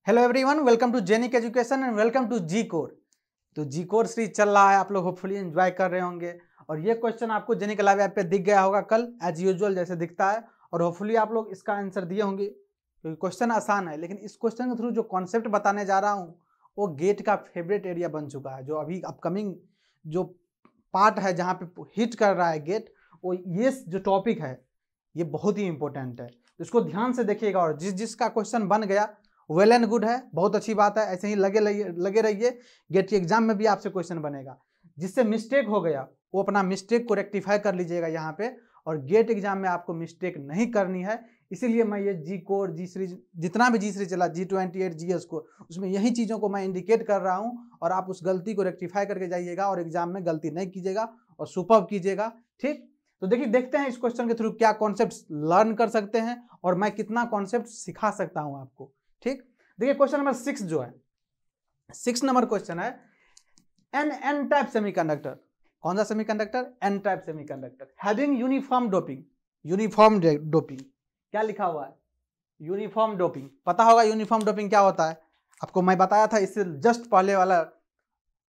Hello everyone, welcome to Genic education and welcome to G core. तो G core series चल रहा है, आप लोग होपफुली एंजॉय कर रहे होंगे। और ये क्वेश्चन आपको जेनिक लाइव ऐप पे दिख गया होगा कल, एज यूजुअल जैसे दिखता है। और होपफुली आप लोग इसका आंसर दिए होंगे क्योंकि क्वेश्चन आसान है। लेकिन इस क्वेश्चन के थ्रू जो कॉन्सेप्ट बताने जा रहा हूँ वो गेट का फेवरेट एरिया बन चुका है। जो अभी अपकमिंग जो पार्ट है जहाँ पे हिट कर रहा है गेट, वो ये जो टॉपिक है ये बहुत ही इंपॉर्टेंट है। तो इसको ध्यान से देखिएगा और जिसका क्वेश्चन बन गया वेल एंड गुड है, बहुत अच्छी बात है। ऐसे ही लगे रहिए, गेट के एग्जाम में भी आपसे क्वेश्चन बनेगा। जिससे मिस्टेक हो गया वो अपना मिस्टेक को रेक्टिफाई कर लीजिएगा यहाँ पे। और गेट एग्जाम में आपको मिस्टेक नहीं करनी है, इसीलिए मैं ये जी कोर जी सीरीज जितना भी जी सीरीज चला G28 GS को, उसमें यही चीज़ों को मैं इंडिकेट कर रहा हूँ। और आप उस गलती को रेक्टिफाई करके जाइएगा और एग्जाम में गलती नहीं कीजिएगा और सुपर्ब कीजिएगा। ठीक, तो देखिए देखते हैं इस क्वेश्चन के थ्रू क्या कॉन्सेप्ट लर्न कर सकते हैं और मैं कितना कॉन्सेप्ट सिखा सकता हूँ आपको। ठीक, देखिए क्वेश्चन नंबर 6 जो है, 6 नंबर क्वेश्चन है, एन टाइप सेमीकंडक्टर। कौन सा semiconductor? N type semiconductor having uniform doping. Uniform doping क्या लिखा हुआ है? Uniform doping. पता होगा यूनिफॉर्म डोपिंग क्या होता है, आपको मैं बताया था इससे जस्ट पहले वाला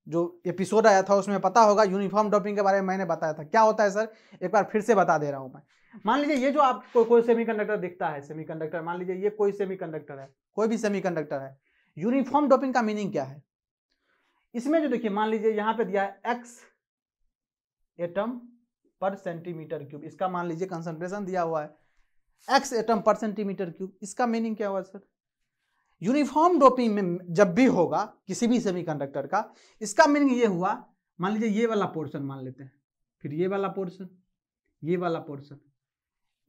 जो एपिसोड आया था उसमें पता होगा। यूनिफॉर्म डोपिंग के बारे में मैंने बताया था। क्या होता है सर, एक बार फिर से बता दे रहा हूं मैं। मान लीजिए ये जो आपको कोई सेमीकंडक्टर दिखता है, सेमीकंडक्टर मान लीजिए ये कोई सेमीकंडक्टर है, कोई भी सेमीकंडक्टर है। यूनिफॉर्म डोपिंग का मीनिंग क्या है? इसमें जो देखिए मान लीजिए यहाँ पे दिया है x एटम पर सेंटीमीटर क्यूब, इसका मान लीजिए कंसंट्रेशन दिया हुआ है x एटम पर सेंटीमीटर क्यूब। इसका मीनिंग क्या हुआ सर? यूनिफॉर्म डोपिंग में जब भी होगा किसी भी सेमीकंडक्टर का, इसका मीनिंग ये हुआ, मान लीजिए ये वाला पोर्शन मान लेते हैं, फिर ये वाला पोर्शन, ये वाला पोर्शन,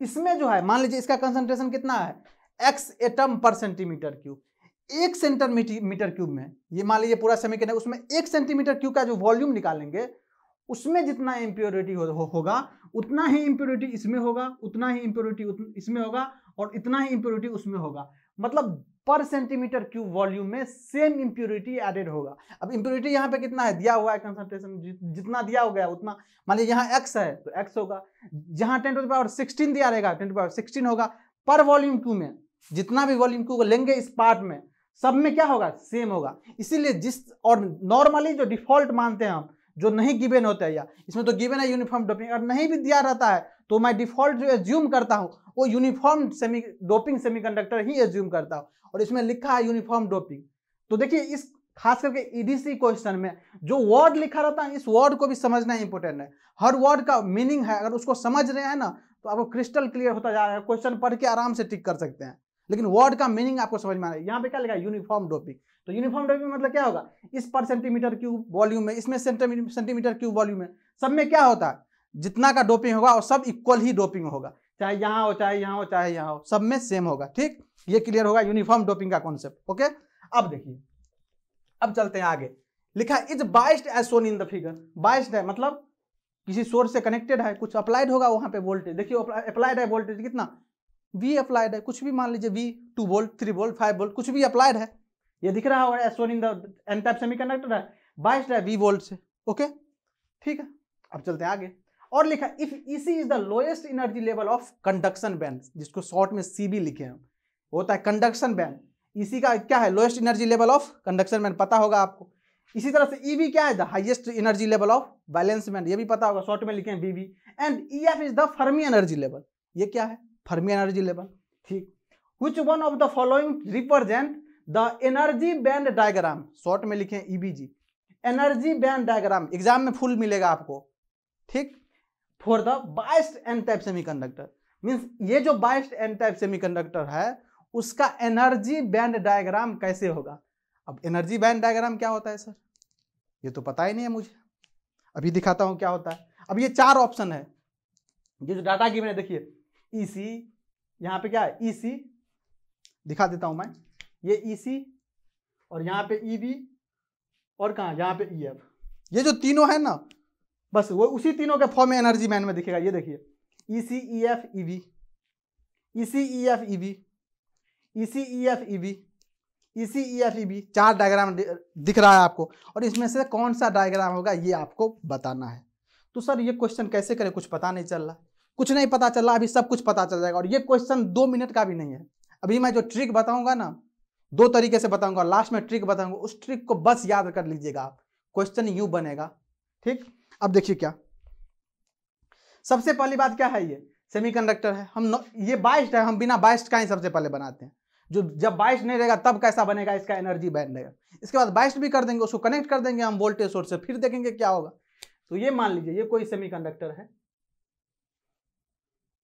इसमें जो है मान लीजिए इसका कंसंट्रेशन कितना है, x एटम पर सेंटीमीटर क्यूब। 1 सेंटीमीटर क्यूब में ये मान लीजिए पूरा सेमीकंडक्टर, उसमें 1 सेंटीमीटर क्यूब का जो वॉल्यूम निकालेंगे उसमें जितना इम्प्योरिटी होगा उतना ही इम्प्योरिटी इसमें होगा, उतना ही इम्प्योरिटी इसमें होगा और इतना ही इम्प्योरिटी उसमें होगा। मतलब पर सेंटीमीटर क्यूब वॉल्यूम में सेम इम्प्योरिटी एडेड होगा। अब इम्प्योरिटी यहाँ पे कितना है दिया हुआ है, कंसंट्रेशन जितना दिया हो गया उतना, मान लीजिए यहाँ x है तो x होगा, जहाँ 10⁻16 दिया रहेगा 10⁻16 होगा। पर वॉल्यूम क्यू में जितना भी वॉल्यूम क्यू लेंगे इस पार्ट में सब में क्या होगा, सेम होगा। इसीलिए जिस और नॉर्मली जो डिफॉल्ट मानते हैं हम, जो नहीं गिवन होता है, या इसमें तो गिवन है यूनिफॉर्म डोपिंग, और नहीं भी दिया रहता है तो मैं डिफॉल्ट जो एज्यूम करता हूं वो यूनिफॉर्म डोपिंग सेमीकंडक्टर ही एज्यूम करता हूं। और इसमें लिखा है यूनिफॉर्म डोपिंग। तो देखिए इस खास करके ईडीसी क्वेश्चन में जो वर्ड लिखा रहता है, इस वर्ड को भी समझना इंपॉर्टेंट है। हर वर्ड का मीनिंग है, अगर उसको समझ रहे हैं ना तो आपको क्रिस्टल क्लियर होता जा रहा है। क्वेश्चन पढ़ के आराम से टिक कर सकते हैं, लेकिन वर्ड का मीनिंग आपको समझ में आ रहा है। यहाँ पे क्या लिखा है, यूनिफॉर्म डोपिंग। तो यूनिफॉर्म डोपिंग मतलब क्या होगा, इस पर सेंटीमीटर क्यूब वॉल्यूम में, इसमें सेंटीमीटर क्यूब वॉल्यूम में, सब में क्या होता है, जितना का डोपिंग होगा और सब इक्वल ही डोपिंग होगा, चाहे यहाँ हो चाहे यहाँ हो चाहे यहाँ हो, सब में सेम होगा। ठीक, ये क्लियर होगा यूनिफॉर्म डोपिंग का कॉन्सेप्ट। ओके, अब देखिए, अब चलते हैं आगे। लिखा है is biased as shown in the figure. Biased है मतलब किसी सोर्स से कनेक्टेड है, कुछ अप्लाइड होगा वहां पे वोल्टेज। देखिए अप्लाइड है वोल्टेज कितना, V अप्लाइड है, कुछ भी मान लीजिए V 2 वोल्ट 3 वोल्ट 5 वोल्ट कुछ भी अप्लाइड है, ये दिख रहा होगा as shown in the n type semiconductor है, बाइस्ड है V वोल्ट से। ओके, ठीक है, अब चलते हैं आगे। और लिखा if EC is the lowest energy level of conduction band, जिसको शॉर्ट में CB लिखे हैं, होता है कंडक्शन बैंड। EC का क्या है, lowest energy level of conduction band, पता होगा आपको। इसी तरह से EV क्या है, the highest energy level of balance band, ये भी पता होगा, शॉर्ट में लिखे हैं BB। And EF is the Fermi energy level, ये क्या है, फर्मी एनर्जी लेवल। ठीक, which one of the following represent the energy band diagram, short में लिखे EBG, energy band diagram exam में फुल मिलेगा आपको। ठीक, for the biased n type semiconductor, means ये जो बाइस्ड एन टाइप सेमीकंडक्टर है उसका एनर्जी बैंड डायग्राम कैसे होगा। अब एनर्जी बैंड डायग्राम क्या होता है सर, ये तो पता ही नहीं है मुझे, अभी दिखाता हूं क्या होता है। अब ये 4 ऑप्शन है, ये जो डाटा गिवन है देखिए, EC, यहाँ पे क्या है EC, दिखा देता हूं मैं, ये EC और यहाँ पे EB और कहाँ, यहाँ पे EF, ये जो तीनों है ना, बस वो उसी तीनों के फॉर्म में एनर्जी बैंड में दिखेगा। ये देखिए EC EF EB, EC EF EB, EC EF EB, EC EF EB, 4 diagram दिख रहा है आपको, और इसमें से कौन सा डायग्राम होगा ये आपको बताना है। तो सर ये क्वेश्चन कैसे करें, कुछ पता नहीं चल रहा, कुछ नहीं पता चल रहा, अभी सब कुछ पता चल जाएगा। और ये क्वेश्चन 2 मिनट का भी नहीं है, अभी मैं जो ट्रिक बताऊंगा ना दो तरीके से बताऊंगा, लास्ट में ट्रिक बताऊंगा, उस ट्रिक को बस याद कर लीजिएगा आप, क्वेश्चन यूं बनेगा। ठीक, अब देखिए क्या, सबसे पहली बात क्या है, ये सेमीकंडक्टर है, ये बाइस्ड है, हम बिना बाइस्ड का ही सबसे पहले बनाते हैं। जो जब बाइस्ड नहीं रहेगा तब कैसा बनेगा, इसका एनर्जी बैंड रहेगा। इसके बाद बाइस्ड भी कर देंगे, उसको कनेक्ट कर देंगे हम वोल्टेज सोर्स से, फिर देखेंगे क्या होगा। तो ये मान लीजिए ये कोई सेमीकंडक्टर है,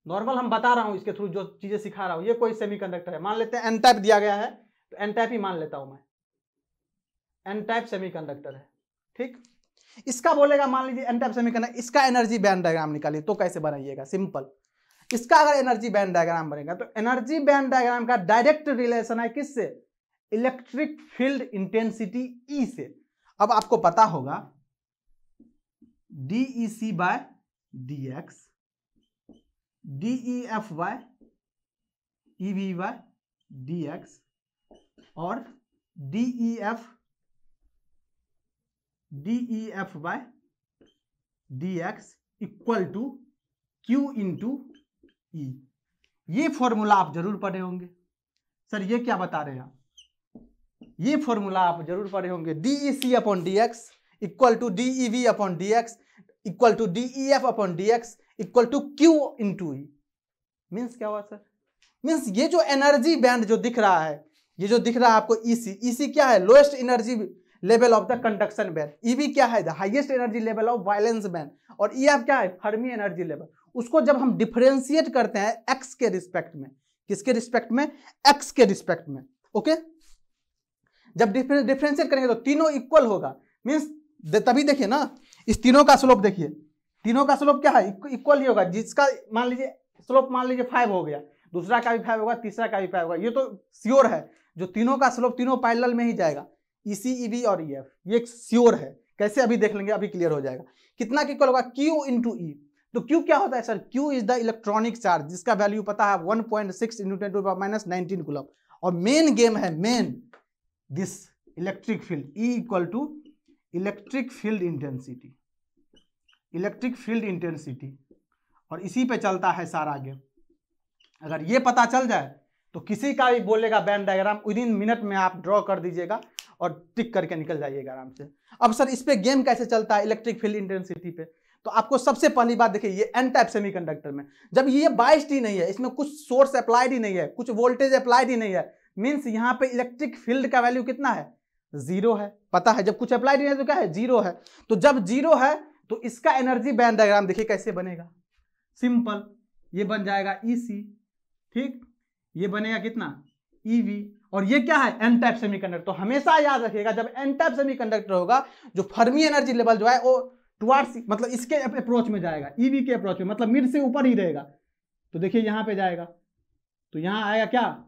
नॉर्मल हम बता रहा हूं इसके थ्रू जो चीजें सिखा रहा हूं, ये कोई सेमीकंडक्टर है, मान लेते हैं एन टाइप दिया गया है, तो एन टाइप ही मान लेता हूं मैं, एन टाइप सेमीकंडक्टर है। ठीक, इसका बोलेगा मान लीजिए एन टाइप सेमीकंडक्टर, इसका एनर्जी बैंड डायग्राम निकालिए, तो कैसे बनाइएगा, सिंपल। इसका अगर एनर्जी बैंड डायग्राम बनेगा तो एनर्जी बैंड डायग्राम का डायरेक्ट रिलेशन है किससे, इलेक्ट्रिक फील्ड इंटेंसिटी ई से। अब आपको पता होगा DEC by DX, DEF by EV by DX और DEF by DX equal to Q into E। ये फॉर्मूला आप जरूर पढ़े होंगे। सर ये क्या बता रहे हैं आप, ये फॉर्मूला आप जरूर पढ़े होंगे, DEC upon DX equal to DEV upon DX equal to DEF upon DX equal to Q into E। Means क्या हुआ सर, मीन्स ये जो एनर्जी बैंड जो दिख रहा है, ये जो दिख रहा है आपको EC क्या है, lowest energy level of the conduction band, EV क्या है, the highest energy level of violence band, और EF क्या है, फर्मी एनर्जी लेवल। उसको जब हम डिफरेंशिएट करते हैं x के रिस्पेक्ट में, किसके रिस्पेक्ट में, x के रिस्पेक्ट में, ओके। जब डिफरेंशिएट करेंगे तो तीनों इक्वल होगा, मींस तभी देखिए ना, इस तीनों का स्लोप देखिए, तीनों का स्लोप क्या है, इक्वल ही होगा। जिसका मान लीजिए स्लोप मान लीजिए 5 हो गया, दूसरा का भी 5 होगा, तीसरा का भी 5 होगा, ये तो श्योर है, जो तीनों का स्लोप तीनों पैरेलल में ही जाएगा, EC EV और EF, ये श्योर है। कैसे, अभी देख लेंगे, अभी क्लियर हो जाएगा। कितना की इक्वल होगा, Q इंटू E। तो Q क्या होता है sir, Q is the electronic charge, जिसका वैल्यू पता है 1.6 × 10⁻⁻19 कूलम। और मेन गेम है, main this electric field, E equal to electric field intensity, electric field intensity, और इसी पे चलता है सारा गेम। अगर ये पता चल जाए तो किसी का भी बोलेगा band diagram, with in minute में आप ड्रॉ कर दीजिएगा और टिक करके निकल जाइएगा आराम से। अब सर इस पे गेम कैसे चलता है, इलेक्ट्रिक फील्ड इंटेंसिटी पे, तो आपको सबसे पहली बात देखिए, ये एन टाइप सेमीकंडक्टर में जब ये बाइस्ड ही नहीं है, इसमें कुछ सोर्स अप्लाइड ही नहीं है, कुछ वोल्टेज अप्लाइड ही नहीं है, मींस यहाँ पे इलेक्ट्रिक फील्ड का वैल्यू कितना है, 0 है, पता है। जब कुछ अप्लाइड नहीं है तो क्या है, 0 है। तो जब 0 है तो इसका एनर्जी बैंड डायग्राम देखिए कैसे बनेगा, सिंपल, ये बन जाएगा EC, ठीक, ये बनेगा कितना, EV, और ये क्या है, एन टाइप सेमीकंडक्टर। तो हमेशा याद रखिएगा, जब एन टाइप सेमीकंडक्टर होगा, जो फर्मी एनर्जी लेवल जो है वो टुवार्ड्स, मतलब इसके अप्रोच में जाएगा, EV के अप्रोच में, मतलब मिड से ऊपर ही रहेगा। तो देखिए यहाँ पे जाएगा, तो यहाँ आएगा क्या,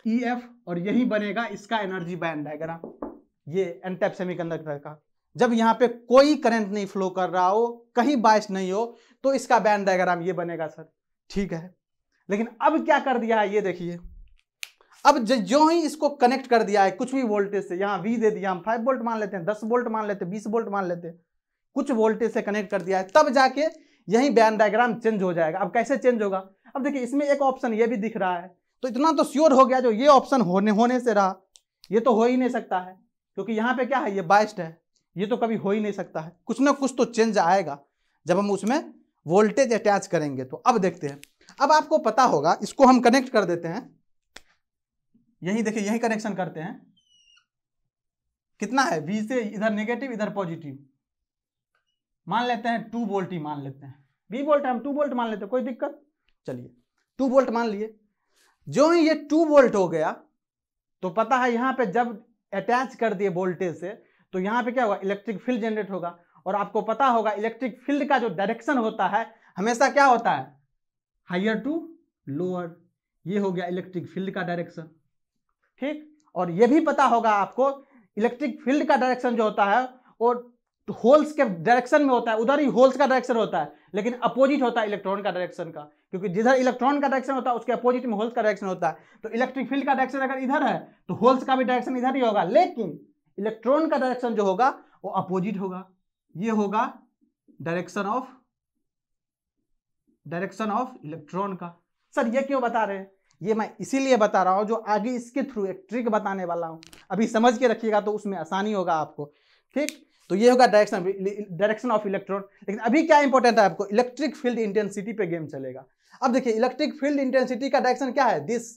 EF, और यही बनेगा इसका एनर्जी बैंड डायग्राम, ये एन टाइप सेमीकंडक्टर का। जब यहाँ पे कोई करंट नहीं फ्लो कर रहा हो, कहीं बाइस नहीं हो, तो इसका बैंड डायग्राम ये बनेगा सर, ठीक है। लेकिन अब क्या कर दिया है, ये देखिए, अब जो ही इसको कनेक्ट कर दिया है कुछ भी वोल्टेज से, यहाँ V दे दिया, हम 5 वोल्ट मान लेते हैं, 10 वोल्ट मान लेते हैं, 20 वोल्ट मान लेते हैं, कुछ वोल्टेज से कनेक्ट कर दिया है, तब जाके यही बैंड डायग्राम चेंज हो जाएगा। अब कैसे चेंज होगा, अब देखिए इसमें एक ऑप्शन ये भी दिख रहा है, तो इतना तो श्योर हो गया, जो ये ऑप्शन होने से रहा, ये तो हो ही नहीं सकता है, क्योंकि यहाँ पे क्या है, ये बाइस्ड है, ये तो कभी हो ही नहीं सकता है। कुछ ना कुछ तो चेंज आएगा जब हम उसमें वोल्टेज अटैच करेंगे। तो अब देखते हैं, अब आपको पता होगा, इसको हम कनेक्ट कर देते हैं, यही देखिए, यही कनेक्शन करते हैं, कितना है, V से इधर नेगेटिव इधर पॉजिटिव, मान लेते हैं 2 वोल्ट ही मान लेते हैं, 20 वोल्ट हम 2 वोल्ट मान लेते हैं, कोई दिक्कत, चलिए 2 वोल्ट मान लिए। जो ही ये 2 वोल्ट हो गया, तो पता है यहाँ पे जब अटैच कर दिए वोल्टेज से, तो यहाँ पे क्या होगा, इलेक्ट्रिक फील्ड जनरेट होगा। और आपको पता होगा इलेक्ट्रिक फील्ड का जो डायरेक्शन होता है हमेशा क्या होता है, हायर टू लोअर, ये हो गया इलेक्ट्रिक फील्ड का डायरेक्शन, ठीक। और ये भी पता होगा आपको, इलेक्ट्रिक फील्ड का डायरेक्शन जो होता है वो होल्स के डायरेक्शन में होता है, उधर ही होल्स का डायरेक्शन होता है, लेकिन अपोजिट होता है इलेक्ट्रॉन का डायरेक्शन का, क्योंकि जिधर इलेक्ट्रॉन का डायरेक्शन होता है उसके अपोजिट में होल्स का डायरेक्शन होता है। तो इलेक्ट्रिक फील्ड का डायरेक्शन अगर इधर है तो होल्स का भी डायरेक्शन इधर ही होगा, लेकिन इलेक्ट्रॉन का डायरेक्शन जो होगा वो अपोजिट होगा, ये होगा डायरेक्शन ऑफ इलेक्ट्रॉन का। सर ये क्यों बता रहे हैं, ये मैं इसीलिए बता रहा हूँ, जो आगे इसके थ्रू एक ट्रिक बताने वाला हूँ, अभी समझ के रखिएगा तो उसमें आसानी होगा आपको। ठीक, तो ये होगा डायरेक्शन ऑफ इलेक्ट्रॉन। लेकिन अभी क्या इंपॉर्टेंट है आपको, इलेक्ट्रिक फील्ड इंटेंसिटी पे गेम चलेगा। अब देखिए इलेक्ट्रिक फील्ड इंटेंसिटी का डायरेक्शन क्या है, दिस।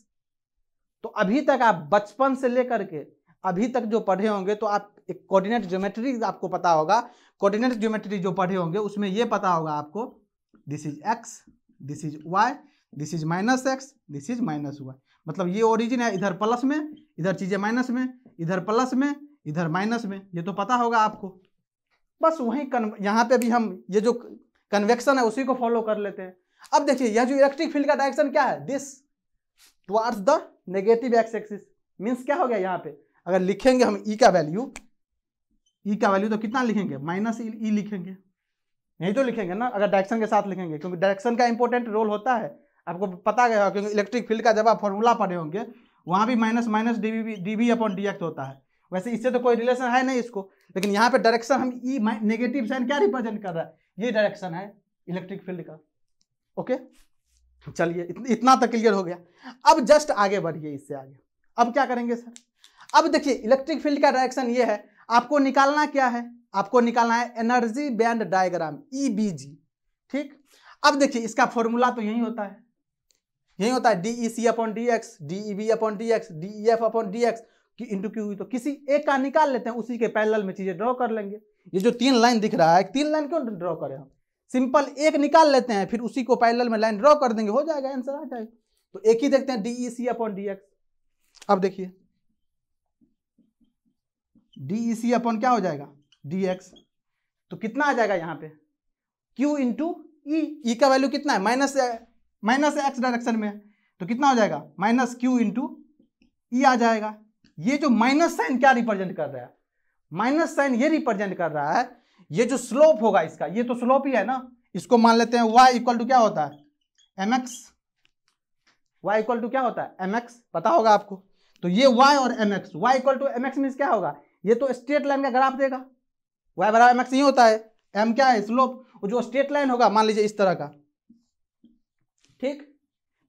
तो अभी तक आप बचपन से लेकर के अभी तक जो पढ़े होंगे, तो आप एक कोऑर्डिनेट ज्योमेट्री आपको पता होगा, कोऑर्डिनेट ज्योमेट्री जो पढ़े होंगे उसमें ये पता होगा आपको, this is x, this is y, this is minus x, this is minus y. मतलब ये ओरिजिन है, इधर प्लस में, इधर चीजें माइनस में, इधर प्लस में, इधर माइनस में, ये तो पता होगा आपको। बस वही यहाँ पे भी हम ये जो कन्वेक्शन है उसी को फॉलो कर लेते हैं। अब देखिए यह जो इलेक्ट्रिक फील्ड का डायरेक्शन क्या है, this towards the negative x axis. Means क्या हो गया, यहाँ पे अगर लिखेंगे हम ई का वैल्यू, तो कितना लिखेंगे, माइनस ई लिखेंगे, यही तो लिखेंगे ना, अगर डायरेक्शन के साथ लिखेंगे, क्योंकि डायरेक्शन का इंपॉर्टेंट रोल होता है, आपको पता गया, क्योंकि इलेक्ट्रिक फील्ड का जब आप फॉर्मूला पढ़े होंगे वहाँ भी minus minus D upon D x होता है। वैसे इससे तो कोई रिलेशन है नहीं इसको, लेकिन यहाँ पे डायरेक्शन हम ई नेगेटिव साइन क्या रिप्रेजेंट कर रहा है, ये डायरेक्शन है इलेक्ट्रिक फील्ड का। ओके, चलिए इतना तक क्लियर हो गया। अब जस्ट आगे बढ़िए इससे आगे, अब क्या करेंगे सर, अब देखिए इलेक्ट्रिक फील्ड का डायरेक्शन ये है, आपको निकालना क्या है, आपको निकालना है एनर्जी बैंड डायग्राम, ईबीजी। ठीक, अब देखिए इसका फॉर्मूला तो यही होता है, DEC upon D x, DEB upon D x, DEF upon D x into Q. तो किसी एक का निकाल लेते हैं, उसी के पैरेलल में चीजें ड्रॉ कर लेंगे। ये जो 3 लाइन दिख रहा है, 3 लाइन क्यों ड्रॉ करें हम, सिंपल एक निकाल लेते हैं, फिर उसी को पैरेलल में लाइन ड्रॉ कर देंगे, हो जाएगा, आंसर आ जाएगा। तो एक ही देखते हैं, DEC अपॉन डी एक्स। अब देखिए DEC अपॉन क्या हो जाएगा, डी एक्स, तो कितना आ जाएगा यहाँ पे, Q इंटू ई का वैल्यू कितना है, माइनस एक्स डायरेक्शन में, तो कितना हो जाएगा, माइनस Q इंटू ई आ जाएगा। ये जो माइनस साइन क्या रिप्रेजेंट कर रहा है, माइनस साइन ये रिप्रेजेंट कर रहा है, ये जो स्लोप होगा इसका, ये तो स्लोप ही है ना, इसको मान लेते हैं y इक्वल टू क्या होता है, mx, y इक्वल टू क्या होता है, mx, पता होगा आपको। तो ये y और mx, y equal to mx means क्या होगा, ये तो स्ट्रेट लाइन का ग्राफ देगा, y बराबर mx ही होता है, m क्या है, स्लोप, जो स्ट्रेट लाइन होगा मान लीजिए इस तरह का। ठीक,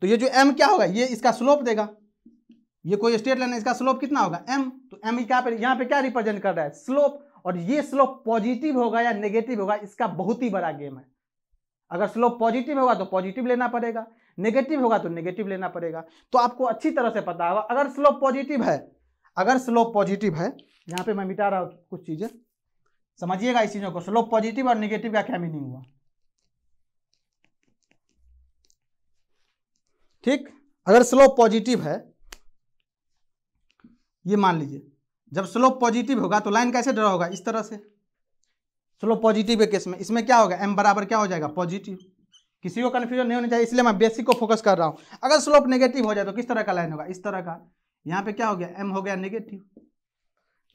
तो ये जो m क्या होगा, ये इसका स्लोप देगा, ये कोई स्ट्रेट लाइन है, इसका स्लोप कितना होगा, m, तो m यहाँ पे क्या रिप्रेजेंट कर रहा है, स्लोप। और ये स्लोप पॉजिटिव होगा या नेगेटिव होगा, इसका बहुत ही बड़ा गेम है। अगर स्लोप पॉजिटिव होगा तो पॉजिटिव लेना पड़ेगा, नेगेटिव होगा तो नेगेटिव लेना पड़ेगा। तो आपको अच्छी तरह से पता होगा, अगर स्लोप पॉजिटिव है, यहाँ पे मैं मिटा रहा हूँ कुछ चीजें, समझिएगा इस चीजों को, स्लोप पॉजिटिव और नेगेटिव का क्या मीनिंग हुआ। ठीक, अगर स्लोप पॉजिटिव है, ये मान लीजिए जब स्लोप पॉजिटिव होगा तो लाइन कैसे ड्रॉ होगा, इस तरह से। स्लोप पॉजिटिव के केस में इसमें क्या होगा, m बराबर क्या हो जाएगा, पॉजिटिव। किसी को कंफ्यूजन नहीं होना चाहिए, इसलिए मैं बेसिक को फोकस कर रहा हूं। अगर स्लोप नेगेटिव हो जाए तो किस तरह का लाइन होगा, इस तरह का। यहाँ पे क्या हो गया, m हो गया नेगेटिव।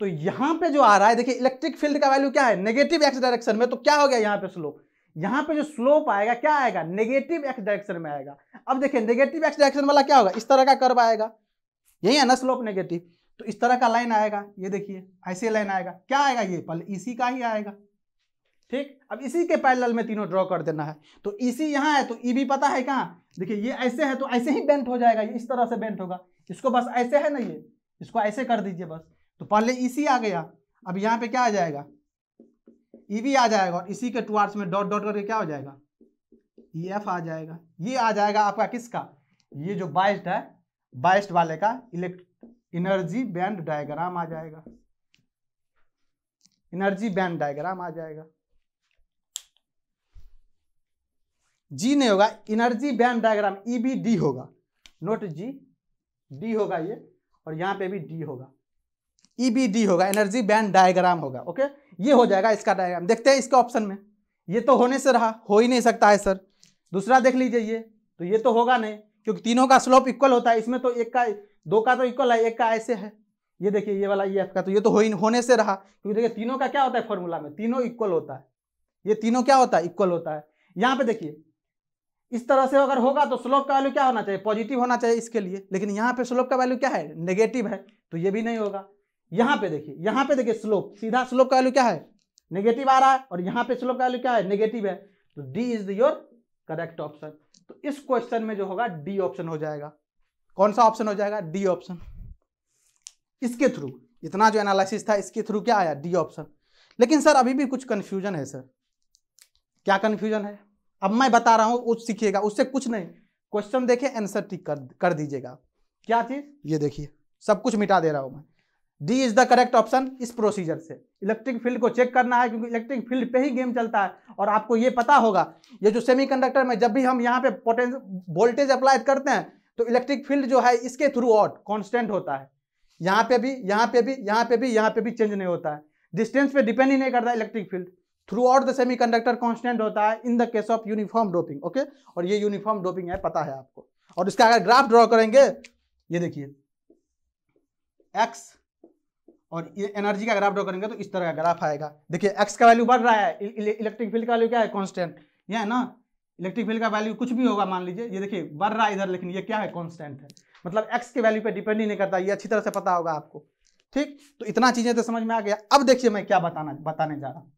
तो यहाँ पे जो आ रहा है, देखिए इलेक्ट्रिक फील्ड का वैल्यू क्या है, नेगेटिव एक्स डायरेक्शन में, तो क्या हो गया यहाँ पे स्लोप, यहाँ पे जो स्लोप आएगा क्या आएगा, नेगेटिव एक्स डायरेक्शन में आएगा। अब देखिए नेगेटिव एक्स डायरेक्शन वाला क्या होगा, इस तरह का कर्व आएगा, यही है ना स्लोप नेगेटिव, तो इस तरह का लाइन आएगा, ये देखिए ऐसे लाइन आएगा, क्या आएगा, ये पहले इसी का ही आएगा। ठीक, अब इसी के पैरेलल में तीनों ड्रॉ कर देना है। तो इसी यहाँ है तो ई भी पता है कहाँ, देखिए ये ऐसे है तो ऐसे ही बेंट हो जाएगा, ये इस तरह से बेंट होगा, इसको बस ऐसे है ना, ये इसको ऐसे कर दीजिए बस। तो पहले इसी आ गया, अब यहाँ पे क्या आ जाएगा, ई भी आ जाएगा, और इसी के टुवार्ड्स में डॉट डॉट करके क्या हो जाएगा, ई एफ आ जाएगा। ये आ जाएगा आपका किसका, ये जो बाइस्ड है, बाइस्ड वाले का एनर्जी बैंड डायग्राम आ जाएगा, एनर्जी बैंड डायग्राम आ जाएगा। जी नहीं होगा, एनर्जी बैंड डायग्राम, EBD होगा, नोट जी, डी होगा ये, और यहाँ पे भी डी होगा, EBD होगा, एनर्जी बैंड डायग्राम होगा। ओके, ये हो जाएगा इसका डायग्राम। देखते हैं इसके ऑप्शन में, ये तो होने से रहा, हो ही नहीं सकता है सर। दूसरा देख लीजिए, ये तो ये तो होगा नहीं, क्योंकि तीनों का स्लोप इक्वल होता है, इसमें तो एक का, दो का तो इक्वल है, एक का ऐसे है, ये देखिए ये वाला EF का, तो ये तो होने से रहा, क्योंकि देखिए तीनों का क्या होता है फॉर्मूला में, तीनों इक्वल होता है, ये तीनों क्या होता है, इक्वल होता है। यहाँ पे देखिए इस तरह से अगर होगा तो स्लोप का वैल्यू क्या होना चाहिए, पॉजिटिव होना चाहिए इसके लिए, लेकिन यहाँ पे स्लोप का वैल्यू क्या है, नेगेटिव है, तो ये भी नहीं होगा। यहाँ पे देखिए स्लोप, सीधा स्लोप का वैल्यू क्या है, नेगेटिव आ रहा है, और यहाँ पे स्लोप का वैल्यू क्या है, नेगेटिव है, तो D is your correct option. तो इस क्वेश्चन में जो होगा डी ऑप्शन हो जाएगा। कौन सा ऑप्शन हो जाएगा? D option. इसके थ्रू इतना जो एनालिसिस था इसके थ्रू क्या आया? D option. लेकिन सर अभी भी कुछ कंफ्यूजन है सर। क्या कंफ्यूजन है? अब मैं बता रहा हूं, वो सीखिएगा, उससे कुछ नहीं, क्वेश्चन देखे आंसर टिक कर दीजिएगा। क्या चीज? ये देखिए, सब कुछ मिटा दे रहा हूं मैं। D is the correct option. इस प्रोसीजर से इलेक्ट्रिक फील्ड को चेक करना है, क्योंकि इलेक्ट्रिक फील्ड पे ही गेम चलता है। और आपको ये पता होगा, ये जो सेमीकंडक्टर में जब भी हम यहाँ पे वोल्टेज अप्लाई करते हैं तो इलेक्ट्रिक फील्ड जो है इसके थ्रू आउट कांस्टेंट होता है। यहाँ पे भी, यहाँ पे भी, यहाँ पे भी, यहाँ पे भी चेंज नहीं होता है। डिस्टेंस पे डिपेंड ही नहीं करता electric field. Through out the semiconductor constant होता है in the case of uniform doping. Okay, और ये यूनिफॉर्म डोपिंग है, पता है आपको। और इसका अगर ग्राफ ड्रॉ करेंगे, ये देखिए एक्स, और ये एनर्जी का ग्राफ ड्रॉ करेंगे तो इस तरह का ग्राफ आएगा। देखिए एक्स का वैल्यू बढ़ रहा है, इलेक्ट्रिक फील्ड का वैल्यू क्या है? कांस्टेंट। ये है ना, इलेक्ट्रिक फील्ड का वैल्यू कुछ भी होगा मान लीजिए, ये देखिए बढ़ रहा है इधर, लेकिन ये क्या है? कांस्टेंट है। मतलब एक्स के वैल्यू पे डिपेंड ही नहीं करता। ये अच्छी तरह से पता होगा आपको। ठीक, तो इतना चीजें तो समझ में आ गया। अब देखिए मैं क्या बताने जा रहा हूं।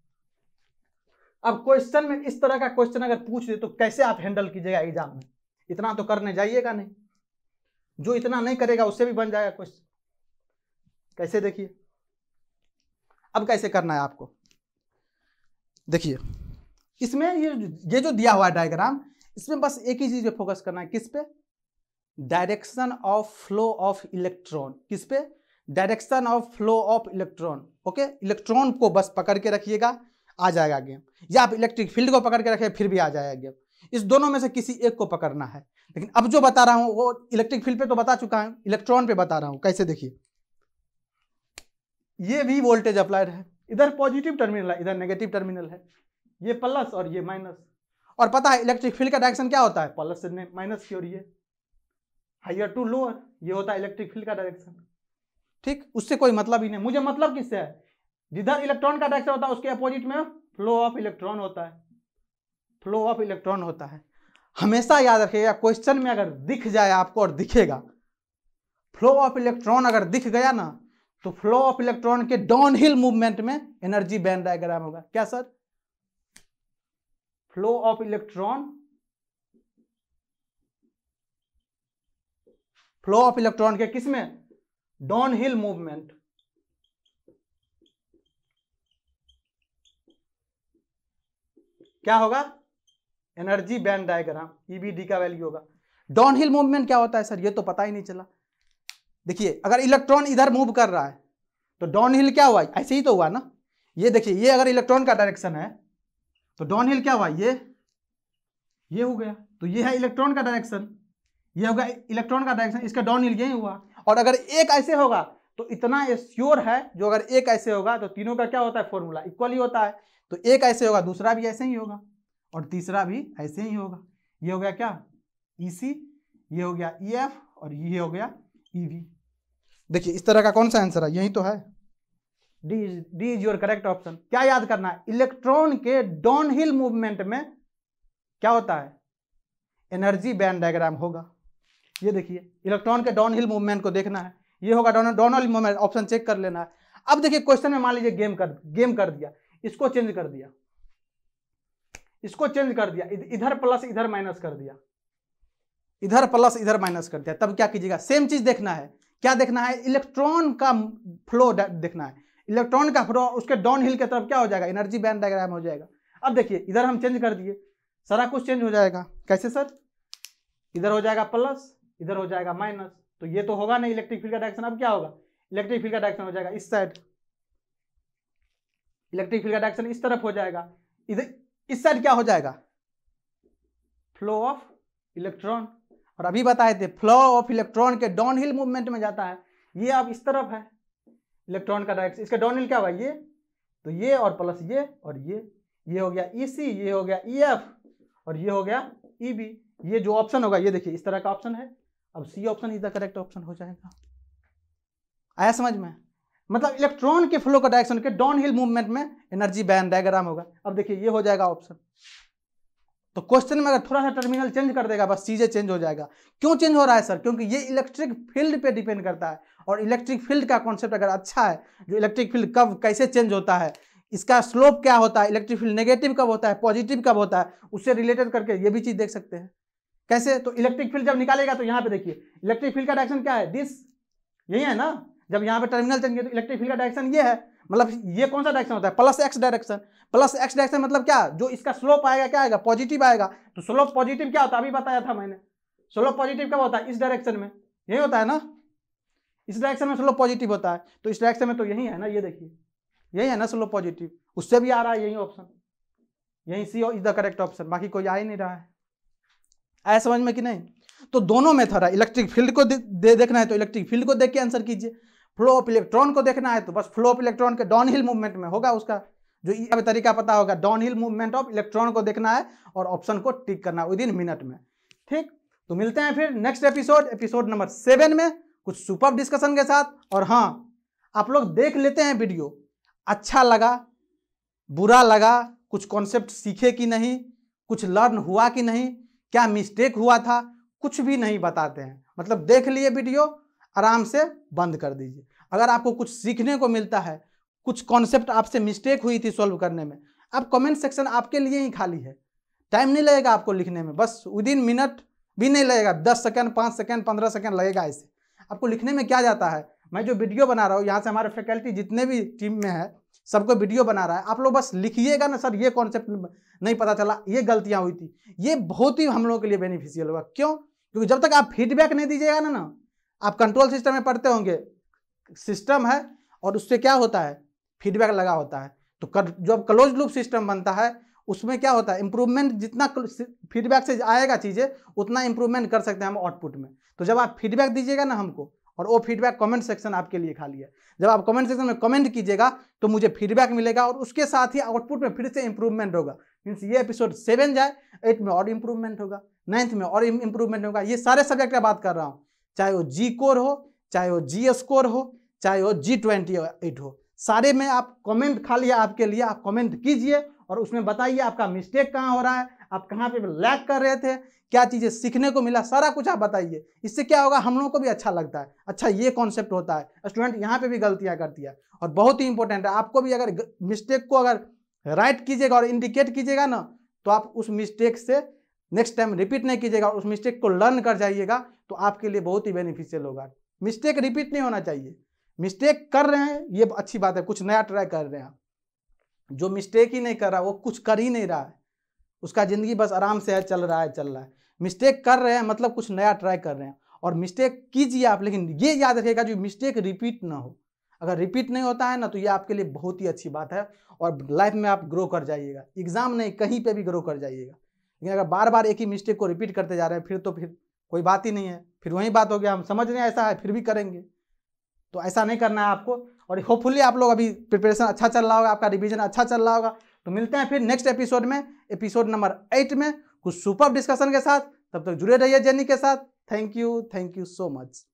अब क्वेश्चन में इस तरह का क्वेश्चन अगर पूछ दे तो कैसे आप हैंडल कीजिएगा एग्जाम में? इतना तो करने जाइएगा नहीं, जो इतना नहीं करेगा उससे भी बन जाएगा क्वेश्चन। कैसे? देखिए अब कैसे करना है आपको। देखिए इसमें ये जो दिया हुआ है डायग्राम, इसमें बस एक ही चीज पे फोकस करना है। किस पे? Direction of flow of electron. किस पे? Direction of flow of electron. Okay, electron को बस पकड़ के रखिएगा, आ जाएगा गेम। या आप इलेक्ट्रिक फील्ड को पकड़ के रखिए, फिर भी आ जाएगा गेम। इस दोनों में से किसी एक को पकड़ना है। लेकिन अब जो बता रहा हूं वो इलेक्ट्रिक फील्ड पे तो बता चुका हूं, इलेक्ट्रॉन पे बता रहा हूं। कैसे? देखिए ये भी वोल्टेज अप्लाइड है, इधर पॉजिटिव टर्मिनल है, इधर नेगेटिव टर्मिनल है, ये प्लस और ये माइनस। और पता है इलेक्ट्रिक फील्ड का डायरेक्शन क्या होता है? प्लस से माइनस की ओर, ये हायर टू लोअर, ये होता है इलेक्ट्रिक फील्ड का डायरेक्शन। ठीक, उससे कोई मतलब ही नहीं। मुझे मतलब किससे है? जिधर इलेक्ट्रॉन का डायरेक्शन होता है उसके अपोजिट में फ्लो ऑफ इलेक्ट्रॉन होता है। फ्लो ऑफ इलेक्ट्रॉन होता है। हमेशा याद रखिएगा, क्वेश्चन में अगर दिख जाए आपको, और दिखेगा फ्लो ऑफ इलेक्ट्रॉन अगर दिख गया ना, तो फ्लो ऑफ इलेक्ट्रॉन के डाउनहिल मूवमेंट में एनर्जी बैंड डायग्राम होगा। क्या sir? Flow of electron, flow of electron के किस में? Downhill movement. क्या होगा? एनर्जी बैंड डायग्राम, ईबीडी का वैल्यू होगा। डाउनहिल मूवमेंट क्या होता है सर? ये तो पता ही नहीं चला। देखिए अगर इलेक्ट्रॉन इधर मूव कर रहा है तो डाउनहिल क्या हुआ? ऐसे ही तो हुआ ना। ये देखिए, ये अगर इलेक्ट्रॉन का डायरेक्शन है तो डाउनहिल क्या हुआ? ये हो गया। तो ये है इलेक्ट्रॉन का डायरेक्शन, ये होगा इलेक्ट्रॉन का डायरेक्शन, इसका डाउनहिल यही हुआ। और अगर एक ऐसे होगा तो इतना श्योर है, जो अगर एक ऐसे होगा तो तीनों का क्या होता है? फॉर्मूला इक्वल ही होता है। तो एक ऐसे होगा, दूसरा भी ऐसे ही होगा, और तीसरा भी ऐसे ही होगा। ये हो गया क्या? EC, ये हो गया EF, और ये हो गया EV। देखिए इस तरह का कौन सा आंसर है? यही तो है, D is your correct option. क्या याद करना है? इलेक्ट्रॉन के डाउनहिल मूवमेंट में क्या होता है? एनर्जी बैंड डायग्राम होगा। ये देखिए इलेक्ट्रॉन के डाउनहिल मूवमेंट को देखना है, ये होगा डाउनहिल मूवमेंट। ऑप्शन चेक कर लेना है। अब देखिए क्वेश्चन में मान लीजिए गेम कर दिया, इसको चेंज कर दिया, इसको चेंज कर दिया, इधर प्लस इधर माइनस कर दिया, इधर प्लस इधर माइनस कर दिया, तब क्या कीजिएगा? सेम चीज देखना है। क्या देखना है? इलेक्ट्रॉन का फ्लो देखना है। इलेक्ट्रॉन का फ्लो उसके डाउनहिल के तरफ क्या हो जाएगा? एनर्जी बैंड डायग्राम हो जाएगा। अब देखिए इधर हम चेंज कर दिए, सारा कुछ चेंज हो जाएगा। कैसे सर? इधर हो जाएगा प्लस, इधर हो जाएगा माइनस, तो ये तो होगा नहीं इलेक्ट्रिक फील्ड का डायरेक्शन। अब क्या होगा? इलेक्ट्रिक फील्ड का डायरेक्शन हो जाएगा इस साइड, इलेक्ट्रिक फील्ड का डायरेक्शन इस तरफ हो जाएगा। इधर इस साइड क्या हो जाएगा? Flow of electron. और अभी बताए थे फ्लो ऑफ इलेक्ट्रॉन के डाउनहिल मूवमेंट में जाता है। ये अब इस तरफ है इलेक्ट्रॉन का डायरेक्शन, इसका डाउनहिल क्या हुआ? ये, तो ये और प्लस ये और ये हो गया EC, ये हो गया EF, और ये हो गया EB। ये जो ऑप्शन होगा ये देखिए इस तरह का ऑप्शन है। अब C option is the correct option हो जाएगा। आया समझ में? मतलब इलेक्ट्रॉन के फ्लो का डायरेक्शन के डाउनहिल मूवमेंट में एनर्जी बैंड डायग्राम होगा। अब देखिए ये हो जाएगा ऑप्शन। तो क्वेश्चन में अगर थोड़ा सा टर्मिनल चेंज कर देगा, बस चीजें चेंज हो जाएगा। क्यों चेंज हो रहा है सर? क्योंकि ये इलेक्ट्रिक फील्ड पे डिपेंड करता है, और इलेक्ट्रिक फील्ड का कॉन्सेप्ट अगर अच्छा है, जो इलेक्ट्रिक फील्ड कब कैसे चेंज होता है, इसका स्लोप क्या होता है, इलेक्ट्रिक फील्ड नेगेटिव कब होता है, पॉजिटिव कब होता है, उससे रिलेटेड करके ये भी चीज देख सकते हैं। कैसे? तो इलेक्ट्रिक फील्ड जब निकालेगा तो यहाँ पे देखिए इलेक्ट्रिक फील्ड का डायरेक्शन क्या है, दिस, यही है ना। जब यहाँ पे टर्मिनल चेंज किया तो इलेक्ट्रिक फील्ड का डायरेक्शन ये है, मतलब ये कौन सा डायरेक्शन होता है, plus x direction. Plus x direction मतलब क्या, जो इसका स्लोप आएगा क्या आएगा, पॉजिटिव आएगा। तो स्लोप पॉजिटिव क्या होता है, अभी बताया था मैंने, स्लोप पॉजिटिव कब होता है, इस डायरेक्शन में, यही होता है ना, इस डायरेक्शन में स्लोप पॉजिटिव होता है। तो इस डायरेक्शन में तो यही है ना, ये देखिए यही है ना स्लोप पॉजिटिव, उससे भी आ रहा है यही ऑप्शन, यही सी इज द करेक्ट ऑप्शन, बाकी कोई आ ही नहीं रहा है। आया समझ में कि नहीं? तो दोनों मेथड है, इलेक्ट्रिक फील्ड को देखना है तो इलेक्ट्रिक फील्ड को देख के आंसर कीजिए, फ्लो ऑफ इलेक्ट्रॉन को देखना है तो बस फ्लो ऑफ इलेक्ट्रॉन के डाउन हिल मूवमेंट में होगा उसका जो तरीका पता होगा, down hill movement of electron को देखना है और ऑप्शन को टिक करना है विदिन मिनट में। ठीक, तो मिलते हैं फिर नेक्स्ट एपिसोड नंबर 7 में कुछ सुपर डिस्कशन के साथ। और हाँ, आप लोग देख लेते हैं वीडियो, अच्छा लगा बुरा लगा, कुछ कॉन्सेप्ट सीखे कि नहीं, कुछ लर्न हुआ कि नहीं, क्या मिस्टेक हुआ था, कुछ भी नहीं बताते हैं, मतलब देख लिए वीडियो आराम से बंद कर दीजिए। अगर आपको कुछ सीखने को मिलता है, कुछ कॉन्सेप्ट आपसे मिस्टेक हुई थी सॉल्व करने में, अब कमेंट सेक्शन आपके लिए ही खाली है, टाइम नहीं लगेगा आपको लिखने में, बस विदिन मिनट भी नहीं लगेगा, 10 सेकंड 5 सेकंड 15 सेकंड लगेगा। ऐसे आपको लिखने में क्या जाता है, मैं जो वीडियो बना रहा हूँ यहाँ से हमारे फैकल्टी जितने भी टीम में है सबको वीडियो बना रहा है, आप लोग बस लिखिएगा ना सर ये कॉन्सेप्ट नहीं पता चला, ये गलतियाँ हुई थी, ये बहुत ही हम लोगों के लिए बेनिफिशियल होगा। क्यों? क्योंकि जब तक आप फीडबैक नहीं दीजिएगा ना आप कंट्रोल सिस्टम में पढ़ते होंगे, सिस्टम है और उससे क्या होता है, फीडबैक लगा होता है। तो जब क्लोज लूप सिस्टम बनता है उसमें क्या होता है, इंप्रूवमेंट जितना फीडबैक से आएगा चीज़ें उतना इंप्रूवमेंट कर सकते हैं हम आउटपुट में। तो जब आप फीडबैक दीजिएगा ना हमको, और वो फीडबैक कमेंट सेक्शन आपके लिए खाली है, जब आप कमेंट सेक्शन में कमेंट कीजिएगा तो मुझे फीडबैक मिलेगा और उसके साथ ही आउटपुट में फिर से इंप्रूवमेंट होगा। मीन्स ये एपिसोड 7 जाए 8 में और इंप्रूवमेंट होगा, 9th में और इंप्रूवमेंट होगा। ये सारे सब्जेक्ट का बात कर रहा हूँ, चाहे वो जी कोर हो, चाहे वो जी स्कोर हो, चाहे वो G28 हो, सारे में आप कमेंट खाली है आपके लिए, आप कमेंट कीजिए और उसमें बताइए आपका मिस्टेक कहाँ हो रहा है, आप कहाँ पे लैग कर रहे थे, क्या चीज़ें सीखने को मिला, सारा कुछ आप बताइए। इससे क्या होगा, हम लोगों को भी अच्छा लगता है, अच्छा ये कॉन्सेप्ट होता है, स्टूडेंट यहाँ पे भी गलतियाँ करती है। और बहुत ही इंपॉर्टेंट है, आपको भी अगर मिस्टेक को अगर राइट कीजिएगा और इंडिकेट कीजिएगा ना तो आप उस मिस्टेक से नेक्स्ट टाइम रिपीट नहीं कीजिएगा, उस मिस्टेक को लर्न कर जाइएगा तो आपके लिए बहुत ही बेनिफिशियल होगा। मिस्टेक रिपीट नहीं होना चाहिए, मिस्टेक कर रहे हैं ये अच्छी बात है, कुछ नया ट्राई कर रहे हैं। जो मिस्टेक ही नहीं कर रहा वो कुछ कर ही नहीं रहा है, उसका ज़िंदगी बस आराम से है, चल रहा है। मिस्टेक कर रहे हैं मतलब कुछ नया ट्राई कर रहे हैं, और मिस्टेक कीजिए आप, लेकिन ये याद रखिएगा जो मिस्टेक रिपीट ना हो। अगर रिपीट नहीं होता है ना तो ये आपके लिए बहुत ही अच्छी बात है और लाइफ में आप ग्रो कर जाइएगा, एग्जाम नहीं कहीं पे भी ग्रो कर जाइएगा। लेकिन अगर बार बार एक ही मिस्टेक को रिपीट करते जा रहे हैं फिर कोई बात ही नहीं है, फिर वही बात हो गया, हम समझ रहे हैं ऐसा है फिर भी करेंगे, तो ऐसा नहीं करना है आपको। और होपफुली आप लोग अभी प्रिपरेशन अच्छा चल रहा होगा, आपका रिवीजन अच्छा चल रहा होगा। तो मिलते हैं फिर नेक्स्ट एपिसोड में, एपिसोड नंबर 8 में कुछ सुपर डिस्कशन के साथ। तब तक जुड़े रहिए जर्नी के साथ। Thank you so much.